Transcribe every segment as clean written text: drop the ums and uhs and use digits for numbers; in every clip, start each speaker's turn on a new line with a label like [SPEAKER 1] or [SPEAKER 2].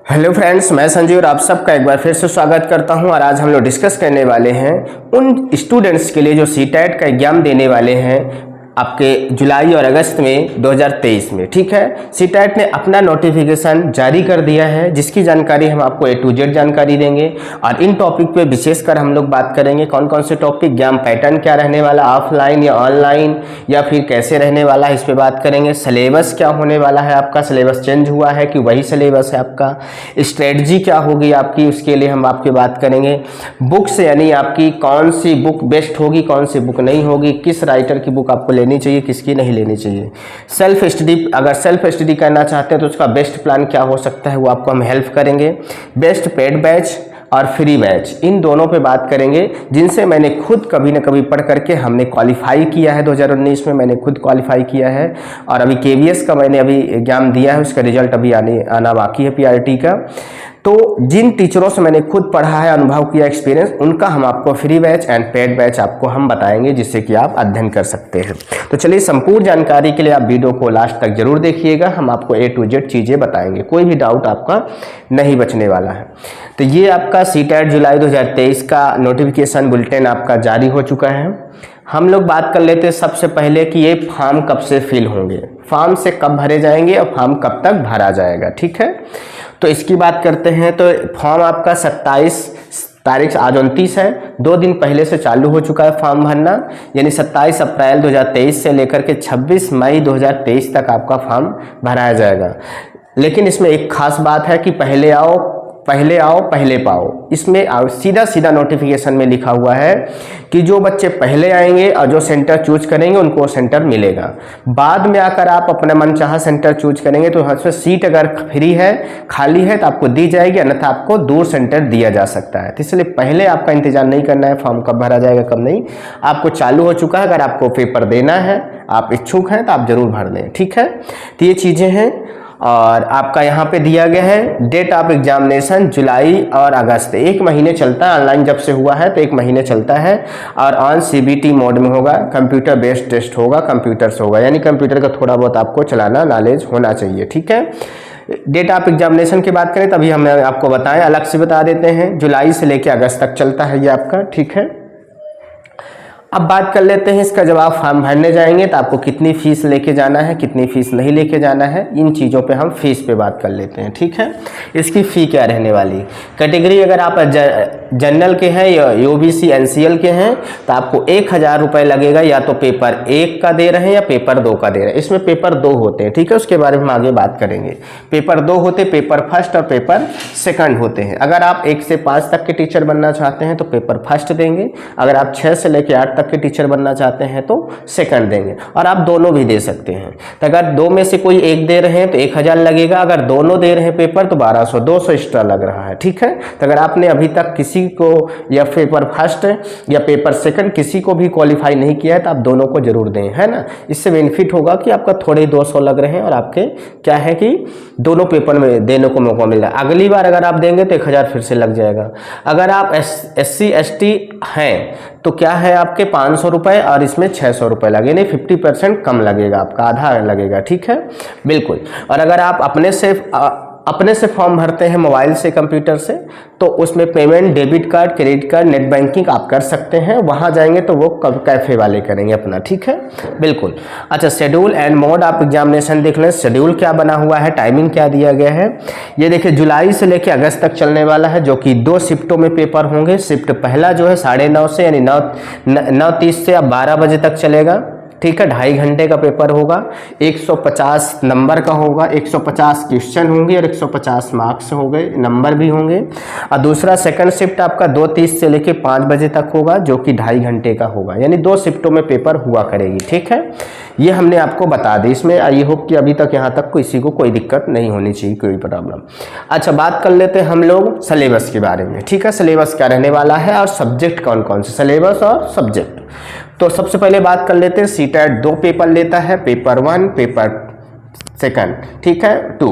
[SPEAKER 1] Hello friends, मैं संजीव और आप सबका एक बार फिर से स्वागत करता हूं। और आज हम लोग डिस्कस करने वाले हैं उन स्टूडेंट्स के लिए जो सीटेट का एग्जाम देने वाले हैं आपके जुलाई और अगस्त में 2023 में। ठीक है, सीटेट ने अपना नोटिफिकेशन जारी कर दिया है, जिसकी जानकारी हम आपको A to Z जानकारी देंगे। और इन टॉपिक पे विशेषकर हम लोग बात करेंगे कौन कौन से टॉपिक, एग्जाम पैटर्न क्या रहने वाला, ऑफलाइन या ऑनलाइन या फिर कैसे रहने वाला है, इस पे बात करेंगे। सिलेबस क्या होने वाला है, आपका सिलेबस चेंज हुआ है कि वही सिलेबस है आपका, स्ट्रेटजी क्या होगी आपकी, उसके लिए हम आपकी बात करेंगे। बुक्स यानी आपकी कौन सी बुक बेस्ट होगी, कौन सी बुक नहीं होगी, किस राइटर की बुक आपको लेनी चाहिए, किसकी नहीं लेनी चाहिए। सेल्फ स्टडी, अगर सेल्फ स्टडी करना चाहते हैं तो उसका बेस्ट प्लान क्या हो सकता है, वो आपको हम हेल्प करेंगे। बेस्ट पेड बैच और फ्री बैच, इन दोनों पे बात करेंगे, जिनसे मैंने खुद कभी न कभी पढ़ करके हमने क्वालिफाई किया है। 2019 में मैंने खुद क्वालिफाई किया है और अभी KVS का मैंने अभी एग्जाम दिया है, उसका रिजल्ट अभी आना बाकी है PRT का। तो जिन टीचरों से मैंने खुद पढ़ा है, अनुभव किया, एक्सपीरियंस, उनका हम आपको free batch and paid batch आपको हम बताएंगे, जिससे कि आप अध्ययन कर सकते हैं। तो चलिए, संपूर्ण जानकारी के लिए आप वीडियो को लास्ट तक जरूर देखिएगा, हम आपको A to Z चीज़ें बताएंगे, कोई भी डाउट आपका नहीं बचने वाला है। तो ये आपका सीटेट जुलाई 2023 का नोटिफिकेशन बुलेटिन आपका जारी हो चुका है। हम लोग बात कर लेते हैं सबसे पहले कि ये फॉर्म कब से फिल होंगे, फॉर्म से कब भरे जाएंगे और फॉर्म कब तक भरा जाएगा। ठीक है, तो इसकी बात करते हैं। तो फॉर्म आपका 27 तारीख, आज 29 है, 2 दिन पहले से चालू हो चुका है फॉर्म भरना, यानी 27 अप्रैल 2023 से लेकर के 26 मई 2023 तक आपका फॉर्म भराया जाएगा। लेकिन इसमें एक खास बात है कि पहले आओ पहले पाओ। इसमें सीधा सीधा नोटिफिकेशन में लिखा हुआ है कि जो बच्चे पहले आएंगे और जो सेंटर चूज करेंगे उनको वो सेंटर मिलेगा। बाद में आकर आप अपना मनचाहा सेंटर चूज करेंगे तो उसमें सीट अगर फ्री है, खाली है, तो आपको दी जाएगी, अन्यथा आपको दूर सेंटर दिया जा सकता है। तो इसलिए पहले आपका इंतजार नहीं करना है फॉर्म कब भरा जाएगा कब नहीं, आपको चालू हो चुका है। अगर आपको पेपर देना है, आप इच्छुक हैं, तो आप जरूर भर दें। ठीक है, तो ये चीज़ें हैं। और आपका यहाँ पे दिया गया है डेट ऑफ एग्जामिनेशन जुलाई और अगस्त, 1 महीने चलता है। ऑनलाइन जब से हुआ है तो 1 महीने चलता है और ऑन CBT मोड में होगा, कंप्यूटर बेस्ड टेस्ट होगा, कंप्यूटर से होगा, यानी कंप्यूटर का थोड़ा बहुत आपको चलाना नॉलेज होना चाहिए। ठीक है, डेट ऑफ एग्जामिनेशन की बात करें तभी हम आपको बताएं, अलग से बता देते हैं, जुलाई से लेकर अगस्त तक चलता है ये आपका। ठीक है, अब बात कर लेते हैं इसका, जब आप फॉर्म भरने जाएंगे तो आपको कितनी फीस लेके जाना है, कितनी फीस नहीं लेके जाना है, इन चीज़ों पे हम फीस पे बात कर लेते हैं। ठीक है, इसकी फ़ी क्या रहने वाली, कैटेगरी अगर आप जनरल के हैं या OBC NCL के हैं तो आपको 1000 रुपये लगेगा, या तो पेपर 1 का दे रहे हैं या पेपर 2 का दे रहे हैं। इसमें पेपर 2 होते हैं। ठीक है, उसके बारे में हम आगे बात करेंगे। पेपर 2 होते, पेपर फर्स्ट और पेपर सेकंड होते हैं। अगर आप 1 से 5 तक के टीचर बनना चाहते हैं तो पेपर फर्स्ट देंगे, अगर आप 6 से लेकर 8 के टीचर बनना चाहते हैं तो सेकंड देंगे, और आप दोनों भी दे सकते हैं। तो अगर 2 में से कोई एक दे रहे हैं तो 1000 लगेगा, अगर दोनों दे रहे हैं पेपर तो 1200, 200 एक्स्ट्रा लग रहा है। ठीक है, तो अगर आपने अभी तक किसी को या पेपर फर्स्ट या पेपर सेकंड किसी को भी क्वालिफाई नहीं किया है तो आप दोनों को जरूर दें, है ना। इससे बेनिफिट होगा कि आपका थोड़े 200 लग रहे हैं और आपके क्या है कि दोनों पेपर में देने को मौका मिल रहा है। अगली बार अगर आप देंगे तो 1000 फिर से लग जाएगा। अगर आप SC ST हैं तो क्या है आपके 500 रुपये और इसमें 600 रुपये लगे, नहीं 50% कम लगेगा, आपका आधा लगेगा। ठीक है, बिल्कुल। और अगर आप अपने से फॉर्म भरते हैं मोबाइल से, कंप्यूटर से, तो उसमें payment debit card, credit card, net banking आप कर सकते हैं। वहाँ जाएंगे तो वो कैफे वाले करेंगे अपना। ठीक है, बिल्कुल। अच्छा, शेड्यूल एंड मोड आप एग्जामिनेशन देख लें, शेड्यूल क्या बना हुआ है, टाइमिंग क्या दिया गया है। ये देखिए, जुलाई से लेकर अगस्त तक चलने वाला है, जो कि 2 शिफ्टों में पेपर होंगे। शिफ्ट पहला जो है 9:30 से, यानी 9:30 से अब 12 बजे तक चलेगा। ठीक है, 2.5 घंटे का पेपर होगा, 150 नंबर का होगा, 150 क्वेश्चन होंगे और 150 मार्क्स होंगे, नंबर भी होंगे। और दूसरा सेकंड शिफ्ट आपका 2:30 से लेके 5 बजे तक होगा, जो कि 2.5 घंटे का होगा, यानी 2 शिफ्टों में पेपर हुआ करेगी। ठीक है, ये हमने आपको बता दी। इसमें आई होप कि अभी तक यहाँ तक किसी को कोई दिक्कत नहीं होनी चाहिए, कोई प्रॉब्लम। अच्छा, बात कर लेते हैं हम लोग सिलेबस के बारे में। ठीक है, सिलेबस क्या रहने वाला है और सब्जेक्ट कौन कौन से, सिलेबस और सब्जेक्ट। तो सबसे पहले बात कर लेते हैं, सीटेट 2 पेपर लेता है, पेपर 1, पेपर सेकंड। ठीक है, 2।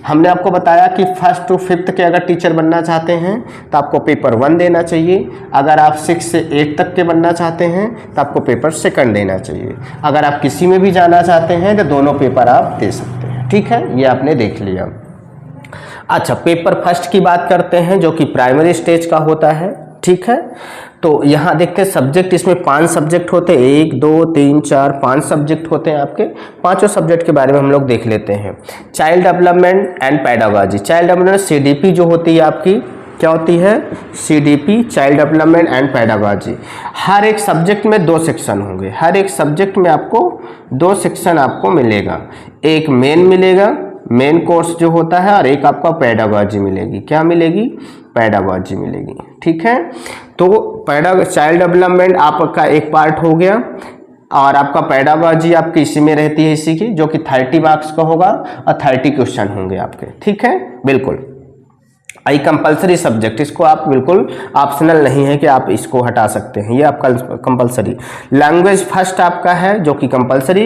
[SPEAKER 1] हमने आपको बताया कि 1st to 5th के अगर टीचर बनना चाहते हैं तो आपको पेपर 1 देना चाहिए, अगर आप 6 से 8 तक के बनना चाहते हैं तो आपको पेपर सेकंड देना चाहिए। अगर आप किसी में भी जाना चाहते हैं तो दोनों पेपर आप दे सकते हैं। ठीक है, ये आपने देख लिया। अच्छा, पेपर फर्स्ट की बात करते हैं जो कि प्राइमरी स्टेज का होता है, ठीक है। तो यहाँ देखते हैं सब्जेक्ट, इसमें 5 सब्जेक्ट होते हैं, 1 2 3 4 5 सब्जेक्ट होते हैं आपके। पांचों सब्जेक्ट के बारे में हम लोग देख लेते हैं। Child development and pedagogy, child development CDP जो होती है आपकी, क्या होती है? CDP, child development and pedagogy. हर एक सब्जेक्ट में 2 सेक्शन होंगे, हर एक सब्जेक्ट में आपको 2 सेक्शन आपको मिलेगा। एक मेन मिलेगा, मेन कोर्स जो होता है, और एक आपका पेडागॉजी मिलेगी। क्या मिलेगी? पेडागॉजी मिलेगी, ठीक है। तो चाइल्ड डेवलपमेंट आपका एक पार्ट हो गया, और आपका पेडागॉजी आपकी इसी में रहती है, इसी की, जो कि 30 मार्क्स का होगा और 30 क्वेश्चन होंगे आपके, ठीक है। बिल्कुल आई कंपलसरी सब्जेक्ट, इसको आप बिल्कुल ऑप्शनल नहीं है कि आप इसको हटा सकते हैं, ये आपका कंपलसरी। लैंग्वेज फर्स्ट आपका है जो कि कंपलसरी।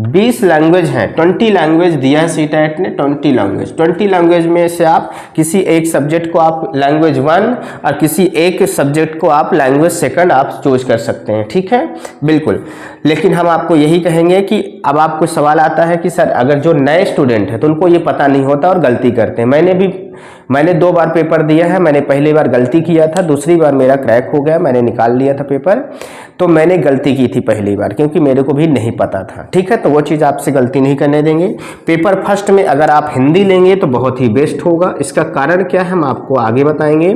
[SPEAKER 1] 20 लैंग्वेज है, 20 लैंग्वेज दिया है सीटेट ने, 20 लैंग्वेज। 20 लैंग्वेज में से आप किसी एक सब्जेक्ट को आप लैंग्वेज 1 और किसी एक सब्जेक्ट को आप लैंग्वेज सेकंड आप चूज कर सकते हैं, ठीक है। बिल्कुल, लेकिन हम आपको यही कहेंगे कि अब आपको सवाल आता है कि सर अगर जो नए स्टूडेंट है तो उनको ये पता नहीं होता और गलती करते हैं। मैंने 2 बार पेपर दिया है, मैंने पहली बार गलती किया था, दूसरी बार मेरा क्रैक हो गया, मैंने निकाल लिया था पेपर। तो मैंने गलती की थी पहली बार क्योंकि मेरे को भी नहीं पता था, ठीक है। तो वो चीज़ आपसे गलती नहीं करने देंगे। पेपर फर्स्ट में अगर आप हिंदी लेंगे तो बहुत ही बेस्ट होगा। इसका कारण क्या है हम आपको आगे बताएंगे।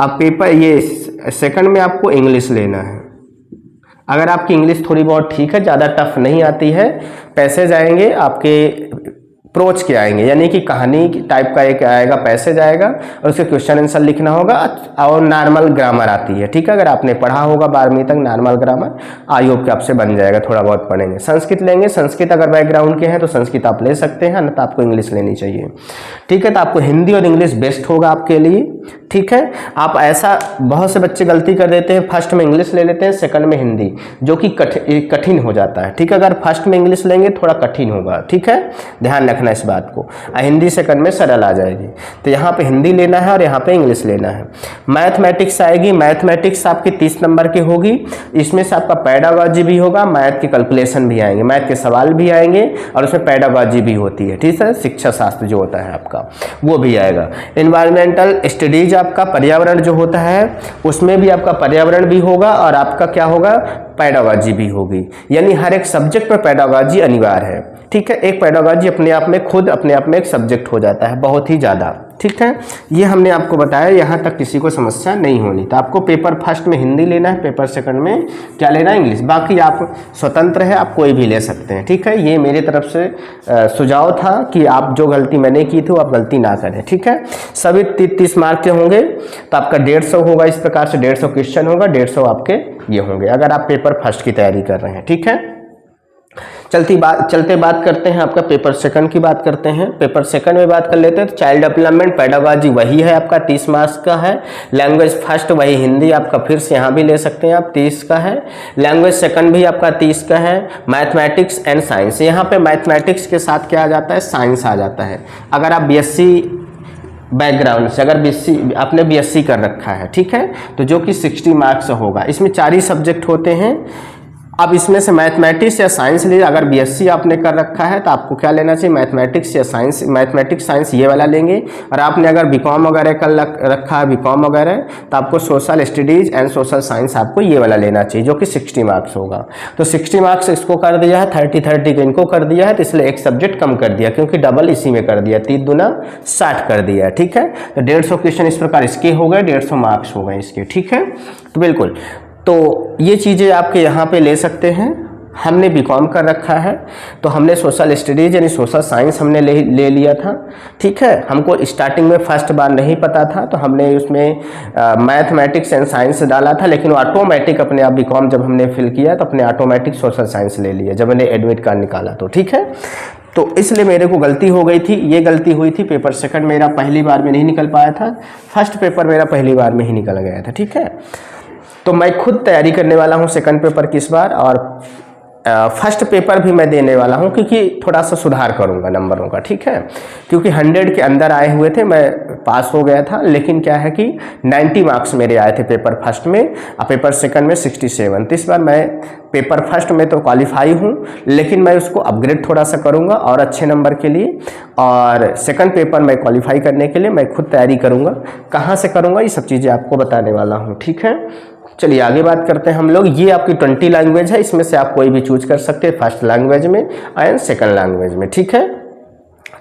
[SPEAKER 1] आप पेपर ये सेकंड में आपको इंग्लिश लेना है। अगर आपकी इंग्लिश थोड़ी बहुत ठीक है, ज़्यादा टफ नहीं आती है, पैसेज आएंगे आपके अप्रोच के आएंगे, यानी कि कहानी टाइप का एक आएगा, पैसेज आएगा और उसके क्वेश्चन आंसर लिखना होगा, और नॉर्मल ग्रामर आती है, ठीक है। अगर आपने पढ़ा होगा 12वीं तक नॉर्मल ग्रामर, आई होप कि आपसे बन जाएगा, थोड़ा बहुत पढ़ेंगे। संस्कृत लेंगे, संस्कृत अगर बैकग्राउंड के हैं तो संस्कृत आप ले सकते हैं, अन्यथा आपको इंग्लिश लेनी चाहिए, ठीक है। तो आपको हिंदी और इंग्लिश बेस्ट होगा आपके लिए, ठीक है। आप ऐसा, बहुत से बच्चे गलती कर देते हैं, फर्स्ट में इंग्लिश ले लेते हैं, सेकंड में हिंदी, जो कि कठिन हो जाता है, ठीक है। अगर फर्स्ट में इंग्लिश लेंगे थोड़ा कठिन होगा, ठीक है, ध्यान रखना इस बात को। हिंदी सेकंड में सरल आ जाएगी। तो यहाँ पे हिंदी लेना है और यहाँ पे इंग्लिश लेना है। मैथमेटिक्स आएगी, मैथमेटिक्स आपकी 30 नंबर की होगी। इसमें से आपका पेडागॉजी भी होगा, मैथ के कैलकुलेशन भी आएंगे, मैथ के सवाल भी आएंगे, और उसमें पेडागॉजी भी होती है, ठीक है। शिक्षा शास्त्र जो होता है आपका वो भी आएगा। एनवायरमेंटल स्टडीज आपका पर्यावरण जो होता है, उसमें भी आपका पर्यावरण भी होगा और आपका क्या होगा? पेडागॉजी भी होगी। यानी हर एक सब्जेक्ट पर पेडागॉजी अनिवार्य है, ठीक है। एक पेडागॉजी अपने आप में एक सब्जेक्ट हो जाता है, बहुत ही ज़्यादा, ठीक है। ये हमने आपको बताया, यहाँ तक किसी को समस्या नहीं होनी। तो आपको पेपर फर्स्ट में हिंदी लेना है, पेपर सेकंड में क्या लेना है? इंग्लिश। बाकी आप स्वतंत्र है, आप कोई भी ले सकते हैं, ठीक है। ये मेरी तरफ से सुझाव था कि आप जो गलती मैंने की थी वो आप गलती ना करें, ठीक है। सभी 30 मार्क के होंगे, तो आपका 150 होगा, इस प्रकार से 150 क्वेश्चन होगा, 150 आपके ये होंगे अगर आप पेपर फर्स्ट की तैयारी कर रहे हैं, ठीक है। चलते बात करते हैं आपका पेपर सेकंड की बात करते हैं। पेपर सेकंड में बात कर लेते हैं। तो चाइल्ड डेवलपमेंट पेडागॉजी वही है आपका, 30 मार्क्स का है। लैंग्वेज फर्स्ट वही हिंदी आपका, फिर से यहाँ भी ले सकते हैं आप, 30 का है। लैंग्वेज सेकंड भी आपका 30 का है। मैथमेटिक्स एंड साइंस, यहाँ पे मैथमेटिक्स के साथ क्या आ जाता है? साइंस आ जाता है। अगर आप BSc बैकग्राउंड से, अगर आपने BSc कर रखा है, ठीक है, तो जो कि 60 मार्क्स होगा। इसमें 4 ही सब्जेक्ट होते हैं। अब इसमें से मैथमेटिक्स या साइंस लीजिए। अगर BSc आपने कर रखा है तो आपको क्या लेना चाहिए? मैथमेटिक्स या साइंस, मैथमेटिक्स साइंस ये वाला लेंगे। और आपने अगर BCom वगैरह कर रखा है, BCom वगैरह, तो आपको social studies and social science आपको ये वाला लेना चाहिए, जो कि 60 मार्क्स होगा। तो 60 मार्क्स इसको कर दिया है, 30 को इनको कर दिया है, तो इसलिए एक सब्जेक्ट कम कर दिया, क्योंकि डबल इसी में कर दिया, 3 दूना 60 कर दिया, ठीक है। तो 150 क्वेश्चन इस प्रकार इसके हो गए, 150 मार्क्स हो गए इसके, ठीक है। तो बिल्कुल, तो ये चीज़ें आपके यहाँ पे ले सकते हैं। हमने BCom कर रखा है, तो हमने सोशल स्टडीज यानी सोशल साइंस हमने ले लिया था, ठीक है। हमको स्टार्टिंग में फर्स्ट बार नहीं पता था, तो हमने उसमें मैथमेटिक्स एंड साइंस डाला था, लेकिन वो ऑटोमेटिक अपने आप BCom जब हमने फिल किया तो अपने ऑटोमेटिक सोशल साइंस ले लिया जब मैंने एडमिट कार्ड निकाला, तो ठीक है। तो इसलिए मेरे को गलती हो गई थी, ये गलती हुई थी। पेपर सेकंड मेरा पहली बार में नहीं निकल पाया था, फर्स्ट पेपर मेरा पहली बार में ही निकल गया था, ठीक है। तो मैं खुद तैयारी करने वाला हूँ सेकंड पेपर की इस बार, और फर्स्ट पेपर भी मैं देने वाला हूं, क्योंकि थोड़ा सा सुधार करूंगा नंबरों का, ठीक है। क्योंकि 100 के अंदर आए हुए थे, मैं पास हो गया था, लेकिन क्या है कि 90 मार्क्स मेरे आए थे पेपर फर्स्ट में और पेपर सेकंड में 67। तो इस बार मैं पेपर फर्स्ट में तो क्वालिफाई हूं, लेकिन मैं उसको अपग्रेड थोड़ा सा करूंगा और अच्छे नंबर के लिए, और सेकंड पेपर में क्वालिफाई करने के लिए मैं खुद तैयारी करूंगा। कहाँ से करूंगा ये सब चीज़ें आपको बताने वाला हूँ, ठीक है। चलिए आगे बात करते हैं हम लोग। ये आपकी 20 लैंग्वेज है, इसमें से आप कोई भी चूज कर सकते हैं फर्स्ट लैंग्वेज में एंड सेकंड लैंग्वेज में, ठीक है।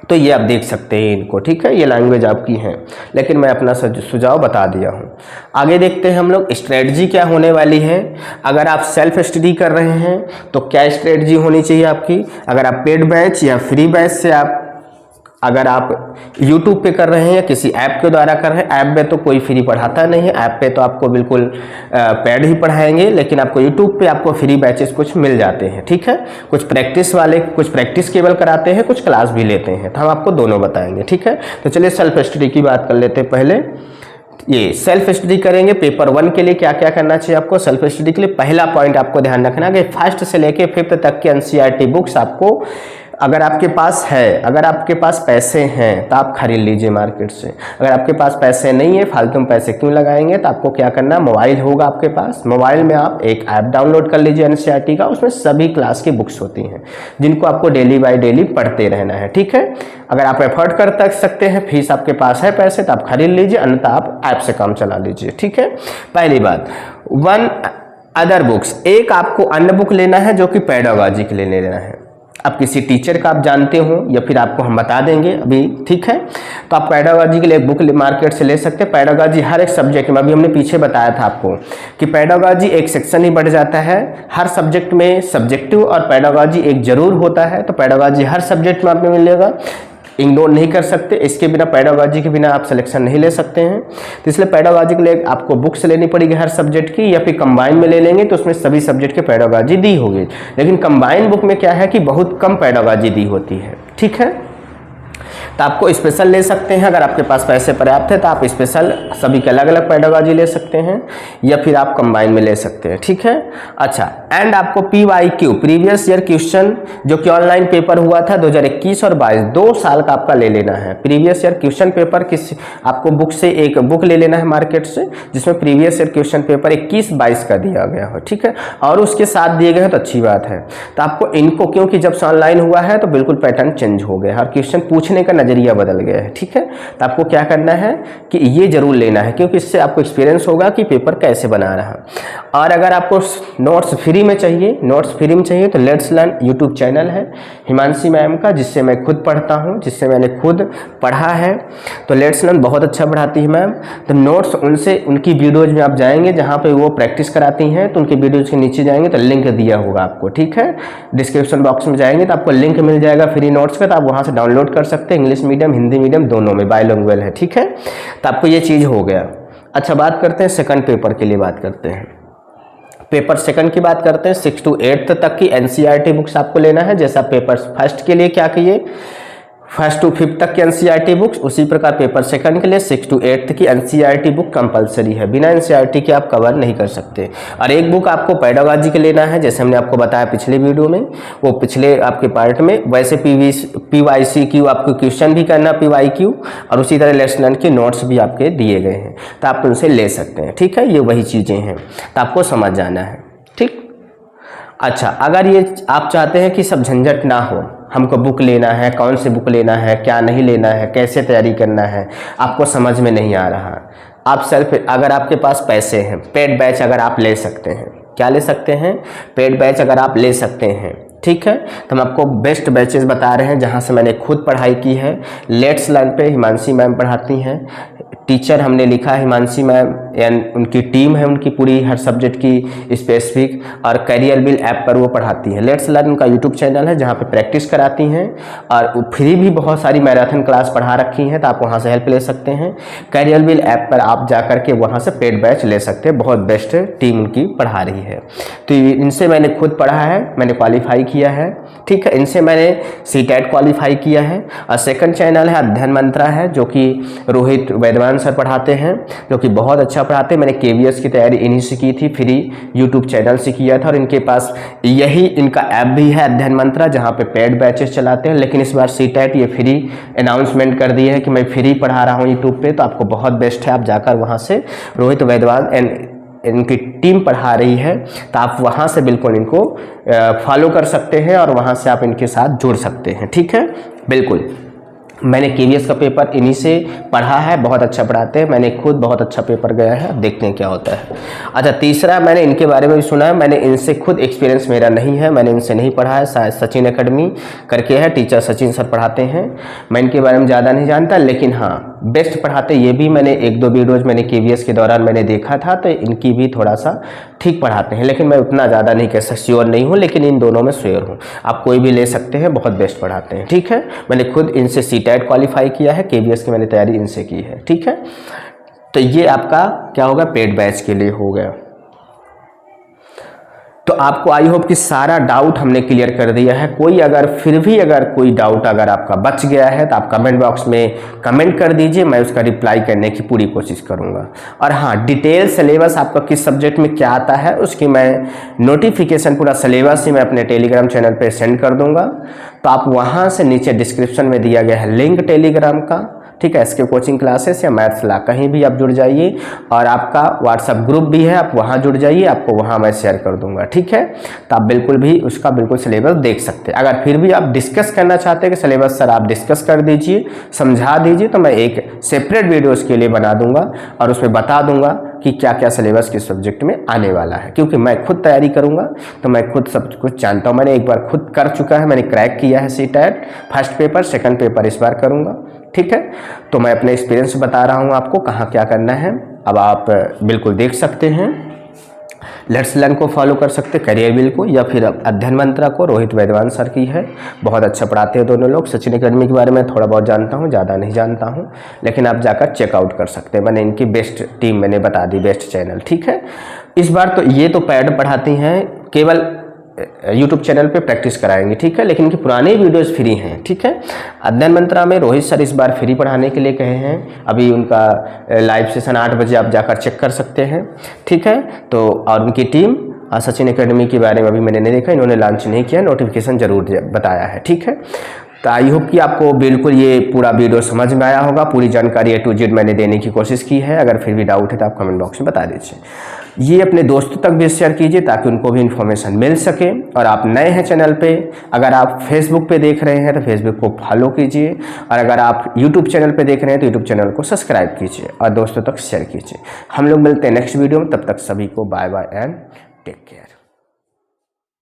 [SPEAKER 1] तो ये आप देख सकते हैं इनको, ठीक है, ये लैंग्वेज आपकी है, लेकिन मैं अपना सुझाव बता दिया हूँ। आगे देखते हैं हम लोग स्ट्रेटजी क्या होने वाली है। अगर आप सेल्फ स्टडी कर रहे हैं तो क्या स्ट्रेटजी होनी चाहिए आपकी। अगर आप पेड बैच या फ्री बैच से अगर आप YouTube पे कर रहे हैं या किसी ऐप के द्वारा कर रहे हैं, ऐप में तो कोई फ्री पढ़ाता नहीं है, ऐप पे तो आपको बिल्कुल पेड ही पढ़ाएंगे, लेकिन आपको YouTube पे आपको फ्री बैचेस कुछ मिल जाते हैं, ठीक है। कुछ प्रैक्टिस वाले, कुछ प्रैक्टिस केवल कराते हैं, कुछ क्लास भी लेते हैं, तो हम आपको दोनों बताएंगे, ठीक है। तो चलिए सेल्फ स्टडी की बात कर लेते हैं। पहले ये सेल्फ स्टडी करेंगे, पेपर 1 के लिए क्या क्या करना चाहिए आपको। सेल्फ स्टडी के लिए पहला पॉइंट आपको ध्यान रखना कि फर्स्ट से लेके 5th तक की NCERT बुक्स आपको, अगर आपके पास है, अगर आपके पास पैसे हैं तो आप खरीद लीजिए मार्केट से। अगर आपके पास पैसे नहीं है, फालतू में पैसे क्यों लगाएंगे, तो आपको क्या करना, मोबाइल होगा आपके पास, मोबाइल में आप एक ऐप डाउनलोड कर लीजिए NCERT का, उसमें सभी क्लास की बुक्स होती हैं जिनको आपको डेली बाय डेली पढ़ते रहना है, ठीक है। अगर आप एफर्ट कर सकते हैं, फीस आपके पास है पैसे, तो आप खरीद लीजिए, अन्यथा आप ऐप से काम चला लीजिए, ठीक है। पहली बात। 1 अदर बुक्स, एक आपको अन्य बुक लेना है जो कि पेडागॉजी के लिए लेना है। आप किसी टीचर का आप जानते हो या फिर आपको हम बता देंगे अभी, ठीक है। तो आप पेडागॉजी के लिए एक बुक मार्केट से ले सकते हैं। पेडागॉजी हर एक सब्जेक्ट में, अभी हमने पीछे बताया था आपको कि पेडागॉजी एक सेक्शन ही बढ़ जाता है, हर सब्जेक्ट में सब्जेक्टिव और पेडागॉजी एक जरूर होता है। तो पेडागॉजी हर सब्जेक्ट में आपको मिलेगा, इग्नोर नहीं कर सकते, इसके बिना पेडागॉजी के बिना आप सिलेक्शन नहीं ले सकते हैं। तो इसलिए पेडागॉजी के लिए आपको बुक्स लेनी पड़ेगी हर सब्जेक्ट की, या फिर कंबाइन में ले लेंगे तो उसमें सभी सब्जेक्ट की पेडागॉजी दी होगी। लेकिन कंबाइन बुक में क्या है कि बहुत कम पेडागॉजी दी होती है, ठीक है। तो आपको स्पेशल ले सकते हैं, अगर आपके पास पैसे पर्याप्त है तो आप स्पेशल सभी के अलग अलग पेडागॉजी ले सकते हैं, या फिर आप कंबाइन में ले सकते हैं, ठीक है। अच्छा, एंड आपको PYQ प्रीवियस ईयर क्वेश्चन जो कि ऑनलाइन पेपर हुआ था 2021 और 22, 2 साल का आपका ले लेना है। प्रीवियस ईयर क्वेश्चन पेपर आपको बुक से एक बुक ले लेना है मार्केट से, जिसमें प्रीवियस ईयर क्वेश्चन पेपर 21-22 का दिया गया हो, ठीक है, और उसके साथ दिए गए हैं तो अच्छी बात है। तो आपको इनको, क्योंकि जब से ऑनलाइन हुआ है तो बिल्कुल पैटर्न चेंज हो गया, हर क्वेश्चन पूछने का नजरिया बदल गया है, ठीक है। तो आपको क्या करना है कि ये जरूर लेना है, क्योंकि इससे आपको एक्सपीरियंस होगा कि पेपर कैसे बना रहा। और अगर आपको नोट्स फ्री में चाहिए, तो लेट्स लर्न यूट्यूब चैनल है हिमांशी मैम का, जिससे मैं खुद पढ़ता हूँ, जिससे मैंने खुद पढ़ा है। तो लेट्स लर्न बहुत अच्छा पढ़ाती है मैम। तो नोट्स उनसे, उनकी वीडियोज में आप जाएंगे जहाँ पे वो प्रैक्टिस कराती हैं, तो उनकी वीडियोज के नीचे जाएंगे तो लिंक दिया होगा आपको, ठीक है। डिस्क्रिप्शन बॉक्स में जाएंगे तो आपको लिंक मिल जाएगा फ्री नोट्स का, तो आप वहाँ से डाउनलोड कर सकते हैं। इंग्लिश मीडियम, हिंदी मीडियम दोनों में बाइलिंगुअल है, ठीक है। तो आपको ये चीज़ हो गया। अच्छा, बात करते हैं सेकंड पेपर के लिए, बात करते हैं पेपर सेकंड की बात करते हैं। 6 to 8 तक की NCERT बुक्स आपको लेना है। जैसा पेपर फर्स्ट के लिए क्या किए, 1st to 5th तक की NCERT बुक्स, उसी प्रकार पेपर सेकंड के लिए 6 to 8 की NCERT बुक कंपलसरी है, बिना NCERT के आप कवर नहीं कर सकते। और एक बुक आपको पेडागॉजी के लेना है, जैसे हमने आपको बताया पिछले वीडियो में, वो पिछले आपके पार्ट में। वैसे PYQ आपको क्वेश्चन भी करना, PYQ, और उसी तरह लेट्स लर्न के नोट्स भी आपके दिए गए हैं, तो आप उनसे ले सकते हैं, ठीक है। ये वही चीज़ें हैं, तो आपको समझ जाना है, ठीक। अच्छा, अगर ये आप चाहते हैं कि सब झंझट ना हो, हमको बुक लेना है, कौन सी बुक लेना है, क्या नहीं लेना है, कैसे तैयारी करना है, आपको समझ में नहीं आ रहा, आप अगर आपके पास पैसे हैं, पेड बैच अगर आप ले सकते हैं, क्या ले सकते हैं, पेड बैच अगर आप ले सकते हैं, ठीक है। तो हम आपको बेस्ट बैचेस बता रहे हैं जहां से मैंने खुद पढ़ाई की है। लेट्स लर्न पे हिमांशी मैम पढ़ाती हैं, टीचर हमने लिखा है हिमांशी मैम, यानी उनकी टीम है उनकी पूरी, हर सब्जेक्ट की स्पेसिफिक, और करियर बिल ऐप पर वो पढ़ाती है। लेट्स लर्न उनका यूट्यूब चैनल है जहाँ पे प्रैक्टिस कराती हैं, और फ्री भी बहुत सारी मैराथन क्लास पढ़ा रखी हैं, तो आप वहाँ से हेल्प ले सकते हैं। करियर बिल ऐप पर आप जा करके वहाँ से पेड बैच ले सकते हैं, बहुत बेस्ट टीम उनकी पढ़ा रही है। तो इनसे मैंने खुद पढ़ा है, मैंने क्वालिफाई किया है, ठीक है। इनसे मैंने CTET क्वालिफाई किया है। और सेकंड चैनल है अध्ययन मंत्रा है, जो कि रोहित वैद्यवान वैद्यवान सर पढ़ाते हैं, जो कि बहुत अच्छा पढ़ाते हैं। मैंने KVS की तैयारी इन्हीं से की थी, फ्री यूट्यूब चैनल से किया था, और इनके पास यही इनका ऐप भी है अध्ययन मंत्रा, जहाँ पे पेड बैचेस चलाते हैं। लेकिन इस बार CTET ये फ्री अनाउंसमेंट कर दिए है कि मैं फ्री पढ़ा रहा हूँ यूट्यूब पे, तो आपको बहुत बेस्ट है, आप जाकर वहाँ से रोहित वैद्यवान एंड इनकी टीम पढ़ा रही है, तो आप वहाँ से बिल्कुल इनको फॉलो कर सकते हैं और वहाँ से आप इनके साथ जुड़ सकते हैं। ठीक है, बिल्कुल। मैंने KVS का पेपर इन्हीं से पढ़ा है, बहुत अच्छा पढ़ाते हैं, मैंने खुद बहुत अच्छा पेपर गया है, देखते हैं क्या होता है। अच्छा, तीसरा मैंने इनके बारे में भी सुना है, मैंने इनसे खुद एक्सपीरियंस मेरा नहीं है, मैंने इनसे नहीं पढ़ा है, शायद सचिन एकेडमी करके है, टीचर सचिन सर पढ़ाते हैं। मैं इनके बारे में ज़्यादा नहीं जानता, लेकिन हाँ बेस्ट पढ़ाते, ये भी मैंने 1-2 वीडियोज़ मैंने KVS के दौरान मैंने देखा था, तो इनकी भी थोड़ा सा ठीक पढ़ाते हैं, लेकिन मैं उतना ज़्यादा नहीं कह सकता, श्योर नहीं हूँ, लेकिन इन दोनों में श्योर हूँ। आप कोई भी ले सकते हैं, बहुत बेस्ट पढ़ाते हैं। ठीक है, मैंने खुद इनसे CTET क्वालिफाई किया है, KVS की मैंने तैयारी इनसे की है। ठीक है, तो ये आपका क्या होगा, पेड बैच के लिए हो गया। तो आपको आई होप कि सारा डाउट हमने क्लियर कर दिया है। कोई अगर फिर भी अगर कोई डाउट अगर आपका बच गया है तो आप कमेंट बॉक्स में कमेंट कर दीजिए, मैं उसका रिप्लाई करने की पूरी कोशिश करूंगा। और हाँ, डिटेल सिलेबस आपका किस सब्जेक्ट में क्या आता है उसकी मैं नोटिफिकेशन पूरा सिलेबस ही मैं अपने टेलीग्राम चैनल पे सेंड कर दूंगा, तो आप वहाँ से नीचे डिस्क्रिप्शन में दिया गया है लिंक टेलीग्राम का, ठीक है, SK कोचिंग क्लासेस या मैथ्स ला, कहीं भी आप जुड़ जाइए, और आपका व्हाट्सएप ग्रुप भी है, आप वहाँ जुड़ जाइए, आपको वहाँ मैं शेयर कर दूंगा। ठीक है, तो आप बिल्कुल भी उसका बिल्कुल सिलेबस देख सकते हैं। अगर फिर भी आप डिस्कस करना चाहते हैं कि सिलेबस सर आप डिस्कस कर दीजिए, समझा दीजिए, तो मैं एक सेपरेट वीडियो उसके लिए बना दूंगा और उसमें बता दूंगा कि क्या क्या सिलेबस किस सब्जेक्ट में आने वाला है। क्योंकि मैं खुद तैयारी करूंगा तो मैं खुद सब कुछ जानता हूँ, मैंने एक बार खुद कर चुका है, मैंने क्रैक किया है CTET first paper, second paper इस बार करूंगा। ठीक है, तो मैं अपने एक्सपीरियंस बता रहा हूँ आपको कहाँ क्या करना है। अब आप बिल्कुल देख सकते हैं, लेट्स लर्न को फॉलो कर सकते हैं, करियर बिल को, या फिर अध्ययन मंत्रा को, रोहित वैद्यवान सर की है, बहुत अच्छा पढ़ाते हैं दोनों लोग। सचिन एकेडमी के बारे में थोड़ा बहुत जानता हूँ, ज़्यादा नहीं जानता हूँ, लेकिन आप जाकर चेकआउट कर सकते हैं, मैंने इनकी बेस्ट टीम मैंने बता दी, बेस्ट चैनल। ठीक है, इस बार तो ये तो पैड पढ़ाती हैं, केवल यूट्यूब चैनल पे प्रैक्टिस कराएंगे। ठीक है, लेकिन इनकी पुरानी वीडियोस फ्री हैं। ठीक है, अध्ययन मंत्रा में रोहित सर इस बार फ्री पढ़ाने के लिए कहे हैं, अभी उनका लाइव सेशन 8 बजे आप जाकर चेक कर सकते हैं। ठीक है, तो और उनकी टीम सचिन एकेडमी के बारे में अभी मैंने नहीं देखा, इन्होंने लॉन्च नहीं किया, नोटिफिकेशन जरूर बताया है। ठीक है, तो आई होप कि आपको बिल्कुल ये पूरा वीडियो समझ में आया होगा, पूरी जानकारी A to Z मैंने देने की कोशिश की है। अगर फिर भी डाउट है तो आप कमेंट बॉक्स में बता दीजिए। ये अपने दोस्तों तक भी शेयर कीजिए ताकि उनको भी इन्फॉर्मेशन मिल सके। और आप नए हैं चैनल पे, अगर आप फेसबुक पे देख रहे हैं तो फेसबुक को फॉलो कीजिए, और अगर आप यूट्यूब चैनल पे देख रहे हैं तो यूट्यूब चैनल को सब्सक्राइब कीजिए और दोस्तों तक शेयर कीजिए। हम लोग मिलते हैं नेक्स्ट वीडियो में, तब तक सभी को bye bye and take care.